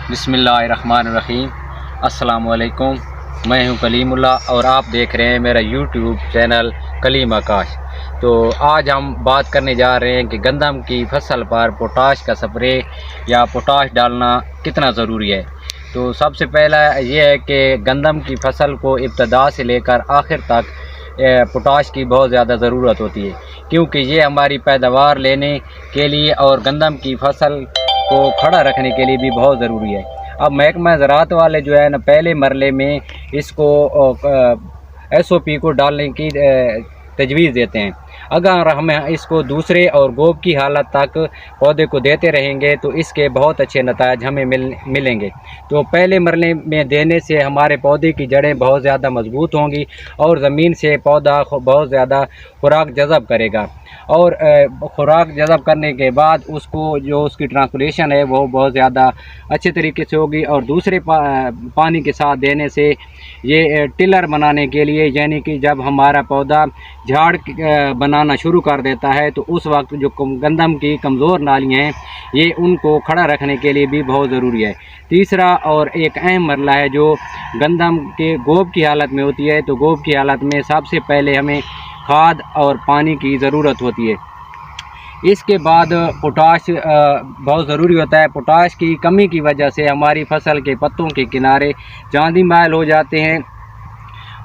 बिस्मिल्लाहिर्रहमानिर्रहीम। अस्सलाम वालेकुम। मैं हूं कलीम उल्लाह और आप देख रहे हैं मेरा यूट्यूब चैनल कलीम आकाश। तो आज हम बात करने जा रहे हैं कि गंदम की फसल पर पोटाश का स्प्रे या पोटाश डालना कितना ज़रूरी है। तो सबसे पहला ये है कि गंदम की फसल को इब्तदा से लेकर आखिर तक पोटाश की बहुत ज़्यादा ज़रूरत होती है, क्योंकि ये हमारी पैदावार लेने के लिए और गंदम की फसल को खड़ा रखने के लिए भी बहुत ज़रूरी है। अब महकमा ज़राअत वाले जो है ना, पहले मरले में इसको SOP को डालने की तजवीज़ देते हैं। अगर हम इसको दूसरे और गोब की हालत तक पौधे को देते रहेंगे तो इसके बहुत अच्छे नतायज हमें मिलेंगे। तो पहले मरले में देने से हमारे पौधे की जड़ें बहुत ज़्यादा मजबूत होंगी और ज़मीन से पौधा बहुत ज़्यादा खुराक जज़ब करेगा, और खुराक जज़ब करने के बाद उसको जो उसकी ट्रांसपोर्टेशन है वो बहुत ज़्यादा अच्छे तरीके से होगी। और दूसरे पानी के साथ देने से ये टिलर बनाने के लिए, यानी कि जब हमारा पौधा झाड़ बनाना शुरू कर देता है तो उस वक्त जो गंदम की कमज़ोर नालियाँ हैं ये उनको खड़ा रखने के लिए भी बहुत ज़रूरी है। तीसरा और एक अहम मरला है जो गंदम के गोब की हालत में होती है। तो गोब की हालत में सबसे पहले हमें खाद और पानी की ज़रूरत होती है। इसके बाद पोटाश बहुत ज़रूरी होता है। पोटाश की कमी की वजह से हमारी फसल के पत्तों के किनारे चांदी माइल हो जाते हैं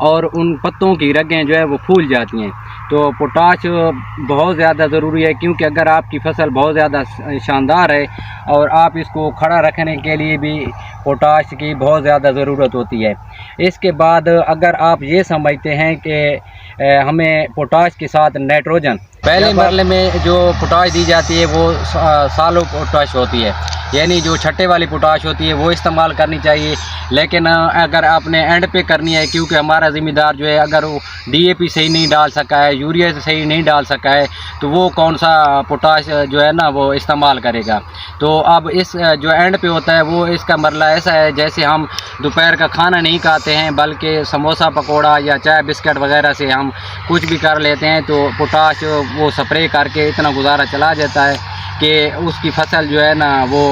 और उन पत्तों की रगें जो है वो फूल जाती हैं। तो पोटाश बहुत ज़्यादा ज़रूरी है, क्योंकि अगर आपकी फसल बहुत ज़्यादा शानदार है और आप इसको खड़ा रखने के लिए भी पोटाश की बहुत ज़्यादा ज़रूरत होती है। इसके बाद अगर आप ये समझते हैं कि हमें पोटाश के साथ नाइट्रोजन, पहले मरले में जो पोटाश दी जाती है वो सालों पोटाश होती है, यानी जो छट्टे वाली पोटाश होती है वो इस्तेमाल करनी चाहिए। लेकिन अगर आपने एंड पे करनी है, क्योंकि हमारा ज़िम्मेदार जो है अगर वो DAP सही नहीं डाल सका है, यूरिया सही नहीं डाल सका है, तो वो कौन सा पोटाश जो है ना वो इस्तेमाल करेगा। तो अब इस जो एंड पे होता है वो इसका मरला ऐसा है जैसे हम दोपहर का खाना नहीं खाते हैं, बल्कि समोसा पकौड़ा या चाय बिस्किट वगैरह से हम कुछ भी कर लेते हैं। तो पोटाश वो स्प्रे करके इतना गुजारा चला जाता है कि उसकी फसल जो है ना वो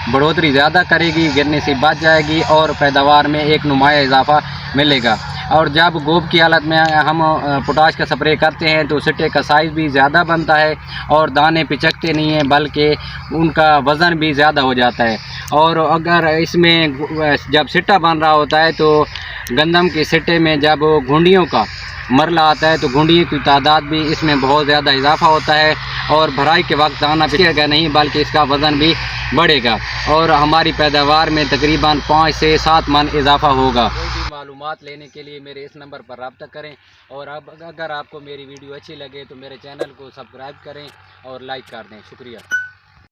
बढ़ोतरी ज़्यादा करेगी, गिरने से बच जाएगी और पैदावार में एक नुमाया इजाफा मिलेगा। और जब गोब की हालत में हम पोटाश का स्प्रे करते हैं तो सिट्टे का साइज़ भी ज़्यादा बनता है और दाने पिचकते नहीं हैं, बल्कि उनका वज़न भी ज़्यादा हो जाता है। और अगर इसमें जब सिट्टा बन रहा होता है तो गंदम के सिट्टे में जब घुंडियों का मरला आता है तो घुंडियों की तादाद भी इसमें बहुत ज़्यादा इजाफा होता है और भराई के वक्त दाना पिचकेगा नहीं, बल्कि इसका वज़न भी बढ़ेगा और हमारी पैदावार में तकरीबन 5 से 7 मन इजाफा होगा। कोई भी मालूमात लेने के लिए मेरे इस नंबर पर रब्ता करें, और अब अगर आपको मेरी वीडियो अच्छी लगे तो मेरे चैनल को सब्सक्राइब करें और लाइक कर दें। शुक्रिया।